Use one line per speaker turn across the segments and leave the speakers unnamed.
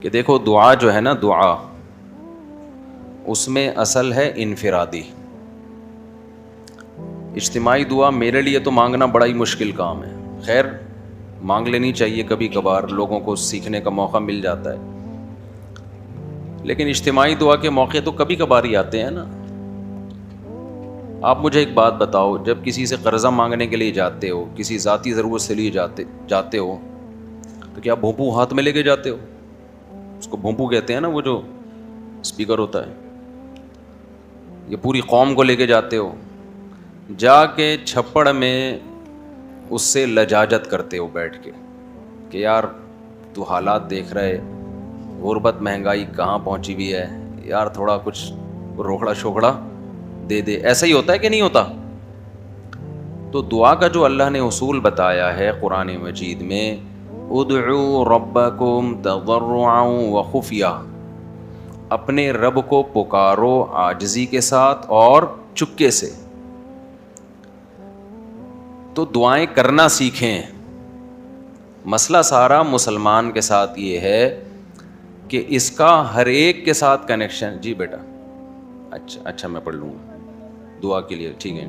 کہ دیکھو دعا جو ہے نا، دعا اس میں اصل ہے انفرادی. اجتماعی دعا میرے لیے تو مانگنا بڑا ہی مشکل کام ہے. خیر مانگ لینی چاہیے، کبھی کبھار لوگوں کو سیکھنے کا موقع مل جاتا ہے، لیکن اجتماعی دعا کے موقع تو کبھی کبھار ہی آتے ہیں نا. آپ مجھے ایک بات بتاؤ، جب کسی سے قرضہ مانگنے کے لیے جاتے ہو، کسی ذاتی ضرورت سے لیے جاتے ہو، تو کیا بھونپو ہاتھ میں لے کے جاتے ہو؟ اس کو بھونپو کہتے ہیں نا، وہ جو اسپیکر ہوتا ہے. یہ پوری قوم کو لے کے جاتے ہو، جا کے چھپڑ میں اس سے لجاجت کرتے ہو بیٹھ کے کہ یار تو حالات دیکھ رہے، غربت مہنگائی کہاں پہنچی ہوئی ہے یار، تھوڑا کچھ روکڑا شوکڑا دے دے. ایسا ہی ہوتا ہے کہ نہیں ہوتا؟ تو دعا کا جو اللہ نے اصول بتایا ہے قرآن مجید میں، ادعوا ربکم تضرعا وخفیہ، اپنے رب کو پکارو عاجزی کے ساتھ اور چپکے سے. تو دعائیں کرنا سیکھیں. مسئلہ سارا مسلمان کے ساتھ یہ ہے کہ اس کا ہر ایک کے ساتھ کنیکشن. جی بیٹا اچھا میں پڑھ لوں گا دعا کے لیے، ٹھیک ہے.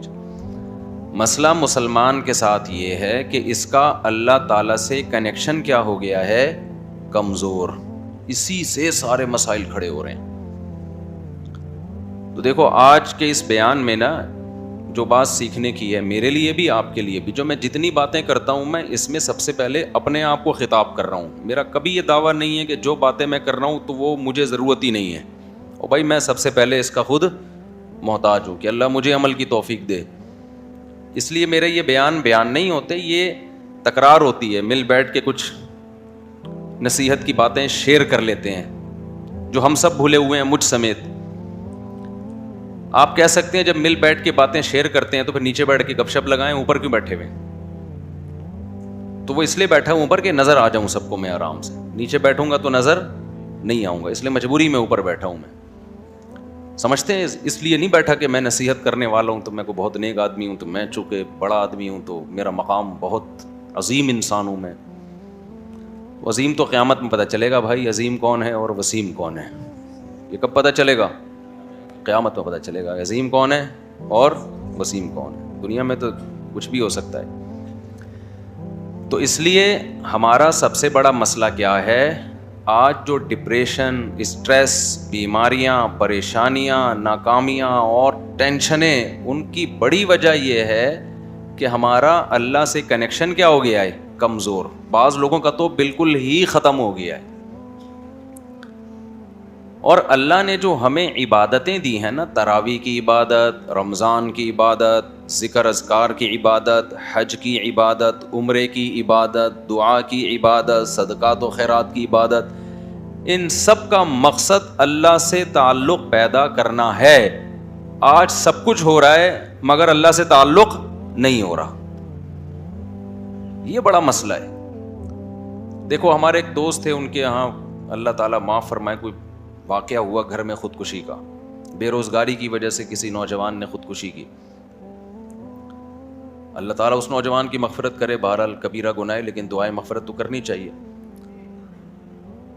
مسئلہ مسلمان کے ساتھ یہ ہے کہ اس کا اللہ تعالیٰ سے کنیکشن کیا ہو گیا ہے؟ کمزور. اسی سے سارے مسائل کھڑے ہو رہے ہیں. تو دیکھو آج کے اس بیان میں نا جو بات سیکھنے کی ہے، میرے لیے بھی آپ کے لیے بھی، جو میں جتنی باتیں کرتا ہوں میں اس میں سب سے پہلے اپنے آپ کو خطاب کر رہا ہوں. میرا کبھی یہ دعویٰ نہیں ہے کہ جو باتیں میں کر رہا ہوں تو وہ مجھے ضرورت ہی نہیں ہے. اور بھائی میں سب سے پہلے اس کا خود محتاج ہوں کہ اللہ مجھے عمل کی توفیق دے. اس لیے میرے یہ بیان نہیں ہوتے، یہ تکرار ہوتی ہے. مل بیٹھ کے کچھ نصیحت کی باتیں شیئر کر لیتے ہیں جو ہم سب بھولے ہوئے ہیں، مجھ سمیت. آپ کہہ سکتے ہیں جب مل بیٹھ کے باتیں شیئر کرتے ہیں تو پھر نیچے بیٹھ کے گپ شپ لگائیں، اوپر کیوں بیٹھے ہوئے؟ تو وہ اس لیے بیٹھا ہوں اوپر کہ نظر آ جاؤں سب کو میں آرام سے. نیچے بیٹھوں گا تو نظر نہیں آؤں گا، اس لیے مجبوری میں اوپر بیٹھا ہوں. میں سمجھتے ہیں اس لیے نہیں بیٹھا کہ میں نصیحت کرنے والا ہوں تو میں کو بہت نیک آدمی ہوں، تو میں چونکہ بڑا آدمی ہوں تو میرا مقام بہت عظیم انسان ہوں میں. عظیم تو قیامت میں پتہ چلے گا بھائی، عظیم کون ہے اور وسیم کون ہے. یہ کب پتہ چلے گا؟ قیامت میں پتہ چلے گا عظیم کون ہے اور وسیم کون ہے. دنیا میں تو کچھ بھی ہو سکتا ہے. تو اس لیے ہمارا سب سے بڑا مسئلہ کیا ہے آج؟ جو ڈپریشن، اسٹریس، بیماریاں، پریشانیاں، ناکامیاں اور ٹینشنیں، ان کی بڑی وجہ یہ ہے کہ ہمارا اللہ سے کنیکشن کیا ہو گیا ہے؟ کمزور. بعض لوگوں کا تو بالکل ہی ختم ہو گیا ہے. اور اللہ نے جو ہمیں عبادتیں دی ہیں نا، تراویح کی عبادت، رمضان کی عبادت، ذکر اذکار کی عبادت، حج کی عبادت، عمرے کی عبادت، دعا کی عبادت، صدقات و خیرات کی عبادت، ان سب کا مقصد اللہ سے تعلق پیدا کرنا ہے. آج سب کچھ ہو رہا ہے مگر اللہ سے تعلق نہیں ہو رہا. یہ بڑا مسئلہ ہے. دیکھو ہمارے ایک دوست تھے، ان کے یہاں اللہ تعالیٰ معاف فرمائے کوئی واقعہ ہوا گھر میں خودکشی کا. بے روزگاری کی وجہ سے کسی نوجوان نے خودکشی کی. اللہ تعالیٰ اس نوجوان کی مغفرت کرے. بہرحال کبیرہ گناہ ہے لیکن دعائیں مغفرت تو کرنی چاہیے.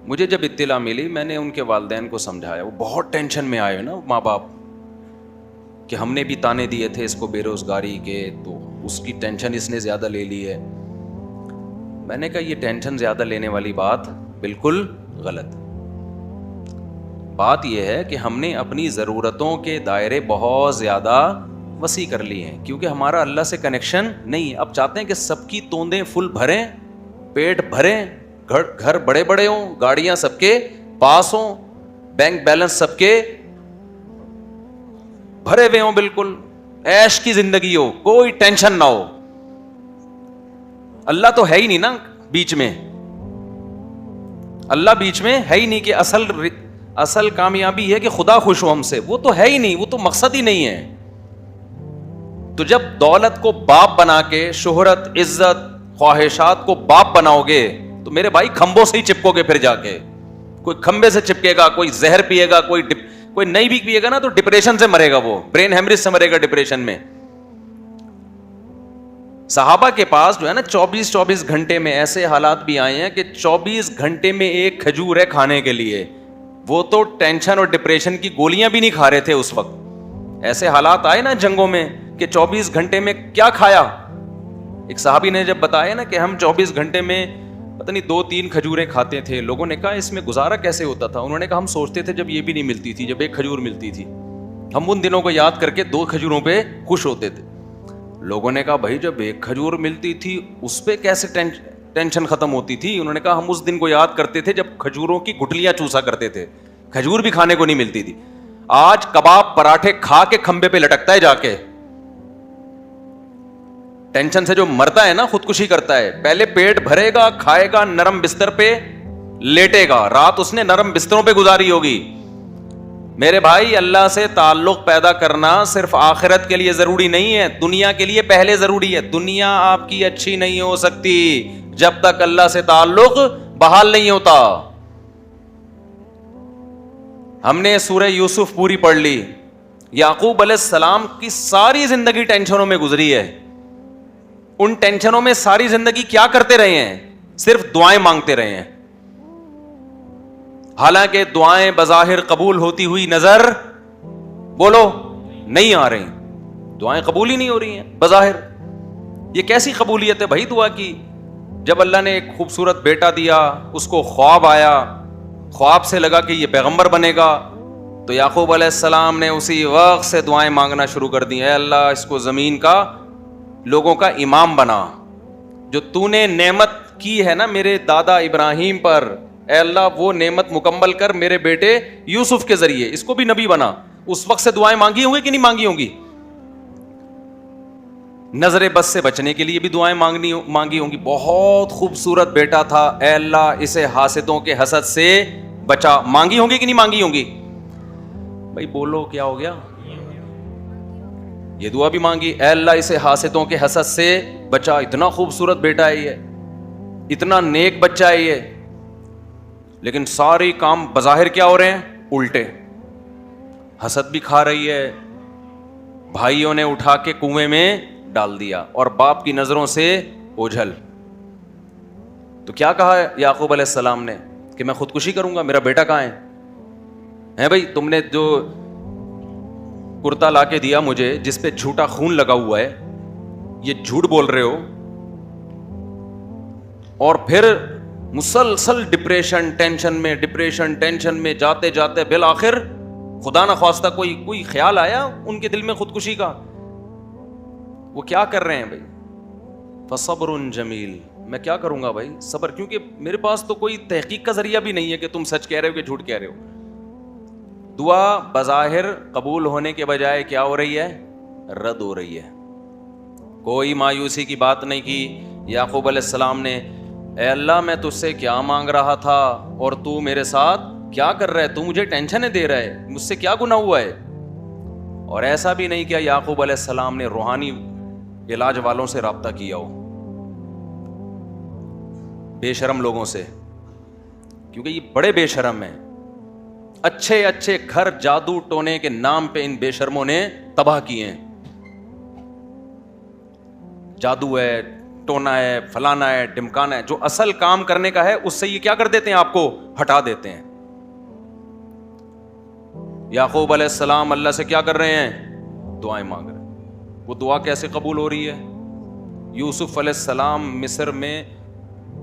مجھے جب اطلاع ملی میں نے ان کے والدین کو سمجھایا. وہ بہت ٹینشن میں آئے نا ماں باپ، کہ ہم نے بھی تانے دیے تھے اس کو بے روزگاری کے، تو اس کی ٹینشن اس نے زیادہ لے لی ہے. میں نے کہا یہ ٹینشن زیادہ لینے والی بات بالکل غلط. بات یہ ہے کہ ہم نے اپنی ضرورتوں کے دائرے بہت زیادہ وسیع کر لیے ہیں کیونکہ ہمارا اللہ سے کنیکشن نہیں ہے. اب چاہتے ہیں کہ سب کی توندیں فل بھریں، پیٹ بھریں، گھر بڑے بڑے ہوں، گاڑیاں سب کے پاس ہوں، بینک بیلنس سب کے بھرے ہوئے ہوں، بالکل عیش کی زندگی ہو، کوئی ٹینشن نہ ہو. اللہ تو ہے ہی نہیں نا بیچ میں. اللہ بیچ میں ہے ہی نہیں کہ اصل کامیابی ہے کہ خدا خوش ہو ہم سے. وہ تو ہے ہی نہیں، وہ تو مقصد ہی نہیں ہے. تو جب دولت کو باپ بنا کے، شہرت، عزت، خواہشات کو باپ بناؤ گے تو میرے بھائی کھمبوں سے ہی چپکو گے. پھر جا کے کوئی کھمبے سے چپکے گا، کوئی زہر پیے گا، کوئی نہیں بھی پیے گا نا تو ڈپریشن سے مرے گا. وہ برین ہیمریج سے مرے گا ڈپریشن میں. صحابہ کے پاس جو ہے نا 24 گھنٹے میں ایسے حالات بھی آئے ہیں کہ 24 گھنٹے میں ایک کھجور ہے کھانے کے لیے. وہ تو ٹینشن اور ڈپریشن کی گولیاں بھی نہیں کھا رہے تھے اس وقت. ایسے حالات آئے نا جنگوں میں کہ 24 گھنٹے میں کیا کھایا. ایک صحابی نے جب بتایا نا کہ ہم 24 گھنٹے میں پتہ نہیں 2-3 کھجوریں کھاتے تھے, لوگوں نے کہا اس میں گزارا کیسے ہوتا تھا. انہوں نے کہا ہم سوچتے تھے جب یہ بھی نہیں ملتی تھی, جب ایک کھجور ملتی تھی, ہم ان دنوں کو یاد کر کے 2 کھجوروں پہ خوش ہوتے تھے. لوگوں نے کہا بھائی جب ایک کھجور ملتی تھی اس پہ کیسے ٹینشن ختم ہوتی تھی. انہوں نے کہا ہم اس دن کو یاد کرتے تھے جب کھجوروں کی گٹلیاں چوسا کرتے تھے, کھجور بھی کھانے کو نہیں ملتی تھی. آج کباب پراٹھے کھا کے کھمبے پہ لٹکتا ہے جا کے. ٹینشن سے جو مرتا ہے نا خودکشی کرتا ہے. پہلے پیٹ بھرے گا, کھائے گا, نرم بستر پہ لیٹے گا, رات اس نے نرم بستروں پہ گزاری ہوگی. میرے بھائی اللہ سے تعلق پیدا کرنا صرف آخرت کے لیے ضروری نہیں ہے, دنیا کے لیے پہلے ضروری ہے. دنیا آپ کی اچھی نہیں ہو سکتی جب تک اللہ سے تعلق بحال نہیں ہوتا. ہم نے سورہ یوسف پوری پڑھ لی. یعقوب علیہ السلام کی ساری زندگی ٹینشنوں میں گزری ہے. ان ٹینشنوں میں ساری زندگی کیا کرتے رہے ہیں؟ صرف دعائیں مانگتے رہے ہیں. حالانکہ دعائیں بظاہر قبول ہوتی ہوئی نظر بولو نہیں آ رہی. دعائیں قبول ہی نہیں ہو رہی ہیں بظاہر. یہ کیسی قبولیت ہے بھائی دعا کی؟ جب اللہ نے ایک خوبصورت بیٹا دیا, اس کو خواب آیا, خواب سے لگا کہ یہ پیغمبر بنے گا, تو یعقوب علیہ السلام نے اسی وقت سے دعائیں مانگنا شروع کر دی. اے اللہ اس کو زمین کا لوگوں کا امام بنا. جو تو نے نعمت کی ہے نا میرے دادا ابراہیم پر, اے اللہ وہ نعمت مکمل کر میرے بیٹے یوسف کے ذریعے, اس کو بھی نبی بنا. اس وقت سے دعائیں مانگی ہوں گی کہ نہیں مانگی ہوں گی؟ نظر بد سے بچنے کے لیے بھی دعائیں مانگی ہوں گی. بہت خوبصورت بیٹا تھا, اے اللہ اسے حاسدوں کے حسد سے بچا. مانگی ہوں گی کہ نہیں مانگی ہوں گی؟ بھائی بولو کیا ہو گیا؟ یہ دعا بھی مانگی, اے اللہ اسے حاسدوں کے حسد سے بچا. اتنا خوبصورت بیٹا ہے یہ, اتنا نیک بچہ ہے یہ, لیکن سارے کام بظاہر کیا ہو رہے ہیں؟ الٹے. حسد بھی کھا رہی ہے, بھائیوں نے اٹھا کے کنویں میں ڈال دیا, اور باپ کی نظروں سے اوجھل. تو کیا کہا یعقوب علیہ السلام نے کہ میں خودکشی کروں گا, میرا بیٹا کہاں ہے بھائی؟ تم نے جو کرتا لا کے دیا مجھے جس پہ جھوٹا خون لگا ہوا ہے, یہ جھوٹ بول رہے ہو, اور پھر مسلسل ڈپریشن ٹینشن میں جاتے جاتے بالآخر خدا نخواستہ کوئی خیال آیا ان کے دل میں خودکشی کا. وہ کیا کر رہے ہیں بھائی؟ فصبر جمیل. میں کیا کروں گا بھائی؟ صبر, کیونکہ میرے پاس تو کوئی تحقیق کا ذریعہ بھی نہیں ہے کہ تم سچ کہہ رہے ہو کہ جھوٹ کہہ رہے ہو. دعا بظاہر قبول ہونے کے بجائے کیا ہو رہی ہے؟ رد ہو رہی ہے. کوئی مایوسی کی بات نہیں کی یعقوب علیہ السلام نے. اے اللہ میں تجھ سے کیا مانگ رہا تھا اور تو میرے ساتھ کیا کر رہا ہے؟ تو مجھے ٹینشنیں دے رہا ہے, مجھ سے کیا گناہ ہوا ہے؟ اور ایسا بھی نہیں کیا یعقوب علیہ السلام نے روحانی علاج والوں سے رابطہ کیا ہو, بے شرم لوگوں سے, کیونکہ یہ بڑے بے شرم ہیں. اچھے اچھے گھر جادو ٹونے کے نام پہ ان بے شرموں نے تباہ کیے ہیں. جادو ہے, ٹونا ہے, فلانا ہے, ڈمکانا ہے, جو اصل کام کرنے کا ہے اس سے یہ کیا کر دیتے ہیں؟ آپ کو ہٹا دیتے ہیں. یعقوب علیہ السلام اللہ سے کیا کر رہے ہیں؟ دعائیں مانگ رہے ہیں. وہ دعا کیسے قبول ہو رہی ہے؟ یوسف علیہ السلام مصر میں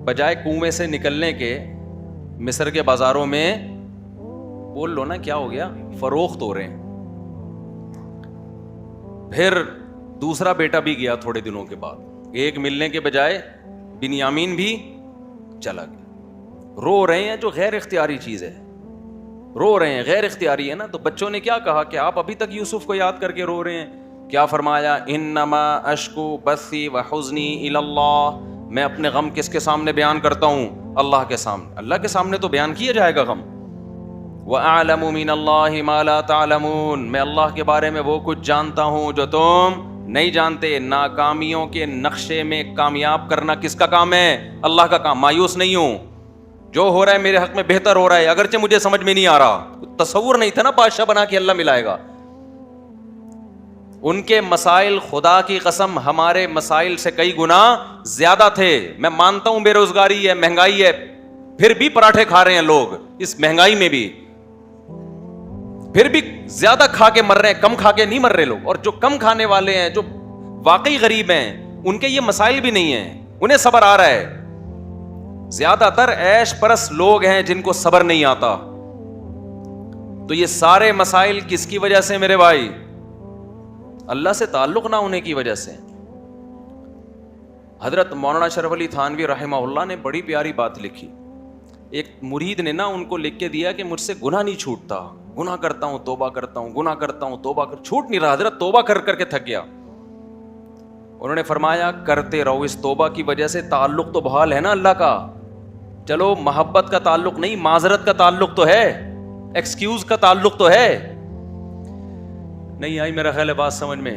بجائے کنویں سے نکلنے کے مصر کے بازاروں میں, بول لو نا کیا ہو گیا, فروخت ہو رہے ہیں. پھر دوسرا بیٹا بھی گیا تھوڑے دنوں کے بعد, ایک ملنے کے بجائے بنیامین بھی چلا گیا. رو رہے ہیں, جو غیر اختیاری چیز ہے, رو رہے ہیں, غیر اختیاری ہے نا. تو بچوں نے کیا کہا کہ آپ ابھی تک یوسف کو یاد کر کے رو رہے ہیں. کیا فرمایا؟ انما اشکو بثی وحزنی الی اللہ. میں اپنے غم کس کے سامنے بیان کرتا ہوں؟ اللہ کے سامنے. اللہ کے سامنے تو بیان کیا جائے گا غم. وَأَعْلَمُ مِنَ اللَّهِ مَا لَا تَعْلَمُونَ. میں اللہ کے بارے میں وہ کچھ جانتا ہوں جو تم نہیں جانتے. ناکامیوں کے نقشے میں کامیاب کرنا کس کا کام ہے؟ اللہ کا کام. مایوس نہیں ہوں, جو ہو رہا ہے میرے حق میں بہتر ہو رہا ہے, اگرچہ مجھے سمجھ میں نہیں آ رہا. تصور نہیں تھا نا بادشاہ بنا کے اللہ ملائے گا. ان کے مسائل خدا کی قسم ہمارے مسائل سے کئی گنا زیادہ تھے. میں مانتا ہوں بے روزگاری ہے, مہنگائی ہے, پھر بھی پراٹھے کھا رہے ہیں لوگ اس مہنگائی میں بھی, پھر بھی زیادہ کھا کے مر رہے ہیں, کم کھا کے نہیں مر رہے لوگ. اور جو کم کھانے والے ہیں, جو واقعی غریب ہیں, ان کے یہ مسائل بھی نہیں ہیں, انہیں صبر آ رہا ہے. زیادہ تر عیش پرست لوگ ہیں جن کو صبر نہیں آتا. تو یہ سارے مسائل کس کی وجہ سے میرے بھائی؟ اللہ سے تعلق نہ ہونے کی وجہ سے. حضرت مولانا شرف علی تھانوی رحمہ اللہ نے بڑی پیاری بات لکھی. ایک مرید نے نا ان کو لکھ کے دیا کہ مجھ سے گناہ نہیں چھوٹتا, گناہ کرتا ہوں توبہ کرتا ہوں, گناہ کرتا ہوں توبہ چھوٹ نہیں رہا. حضرت توبہ کر کر کے تھک گیا. انہوں نے فرمایا کرتے رہو, اس توبہ کی وجہ سے تعلق تو بحال ہے نا اللہ کا. چلو محبت کا تعلق نہیں, معذرت کا تعلق تو ہے, ایکسکیوز کا تعلق تو ہے. نہیں آئی میرا خیال ہے بات سمجھ میں.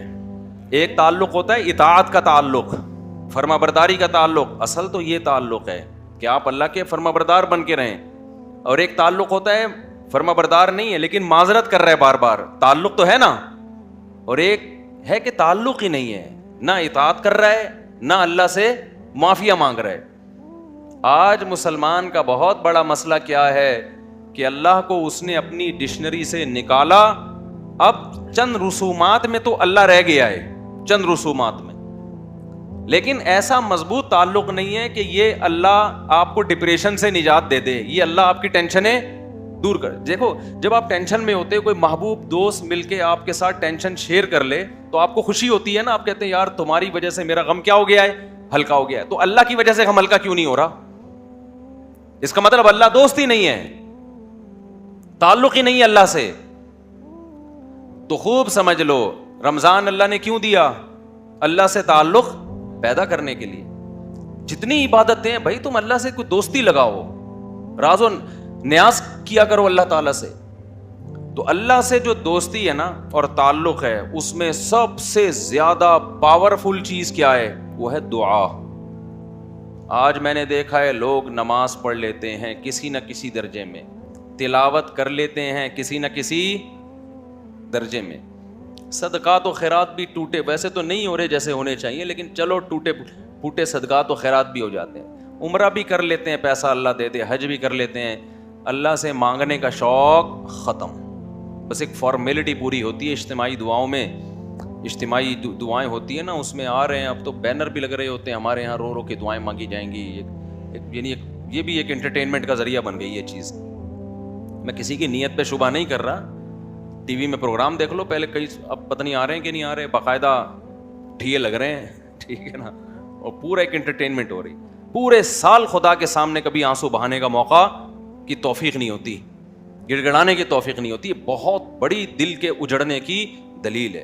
ایک تعلق ہوتا ہے اطاعت کا تعلق, فرما برداری کا تعلق. اصل تو یہ تعلق ہے کہ آپ اللہ کے فرما بردار بن کے رہیں. اور ایک تعلق ہوتا ہے فرما بردار نہیں ہے لیکن معذرت کر رہا ہے بار بار, تعلق تو ہے نا. اور ایک ہے کہ تعلق ہی نہیں ہے, نہ اطاعت کر رہا ہے نہ اللہ سے معافیا مانگ رہا ہے. آج مسلمان کا بہت بڑا مسئلہ کیا ہے کہ اللہ کو اس نے اپنی ڈکشنری سے نکالا, اب چند رسومات میں تو اللہ رہ گیا ہے, چند رسومات میں. لیکن ایسا مضبوط تعلق نہیں ہے کہ یہ اللہ آپ کو ڈپریشن سے نجات دے دے, یہ اللہ آپ کی ٹینشنیں دور کر. دیکھو جب آپ ٹینشن میں ہوتے, کوئی محبوب دوست مل کے آپ کے ساتھ ٹینشن شیئر کر لے تو آپ کو خوشی ہوتی ہے نا. آپ کہتے ہیں یار تمہاری وجہ سے میرا غم کیا ہو گیا ہے, ہلکا ہو گیا ہے. تو اللہ کی وجہ سے غم ہلکا کیوں نہیں ہو رہا؟ اس کا مطلب اللہ دوست ہی نہیں ہے, تعلق ہی نہیں ہے اللہ سے. تو خوب سمجھ لو, رمضان اللہ نے کیوں دیا؟ اللہ سے تعلق پیدا کرنے کے لیے. جتنی عبادتیں ہیں بھائی تم اللہ سے کوئی دوستی لگاؤ, راز و نیاز کیا کرو اللہ تعالیٰ سے. تو اللہ سے جو دوستی ہے نا اور تعلق ہے, اس میں سب سے زیادہ پاورفل چیز کیا ہے؟ وہ ہے دعا. آج میں نے دیکھا ہے لوگ نماز پڑھ لیتے ہیں کسی نہ کسی درجے میں, تلاوت کر لیتے ہیں کسی نہ کسی درجے میں, صدقات و خیرات بھی ٹوٹے, ویسے تو نہیں ہو رہے جیسے ہونے چاہیے لیکن چلو ٹوٹے پھوٹے صدقات و خیرات بھی ہو جاتے ہیں. عمرہ بھی کر لیتے ہیں, پیسہ اللہ دے دے, حج بھی کر لیتے ہیں. اللہ سے مانگنے کا شوق ختم, بس ایک فارمیلٹی پوری ہوتی ہے. اجتماعی دعاؤں میں, اجتماعی دعائیں ہوتی ہیں نا, اس میں آ رہے ہیں, اب تو بینر بھی لگ رہے ہوتے ہیں ہمارے یہاں, رو رو کے دعائیں مانگی جائیں گی. یعنی یہ بھی ایک انٹرٹینمنٹ کا ذریعہ بن گئی یہ چیز. میں کسی کی نیت پہ شبہ نہیں کر رہا. ٹی وی میں پروگرام دیکھ لو پہلے, کئی اب پتہ نہیں آ رہے ہیں کہ نہیں آ رہے, باقاعدہ ٹھیے لگ رہے ہیں, ٹھیک ہے نا, اور پورا ایک انٹرٹینمنٹ ہو رہی. پورے سال خدا کے سامنے کبھی آنسو بہانے کا موقع کی توفیق نہیں ہوتی, گڑ گڑانے کی توفیق نہیں ہوتی. بہت بڑی دل کے اجڑنے کی دلیل ہے.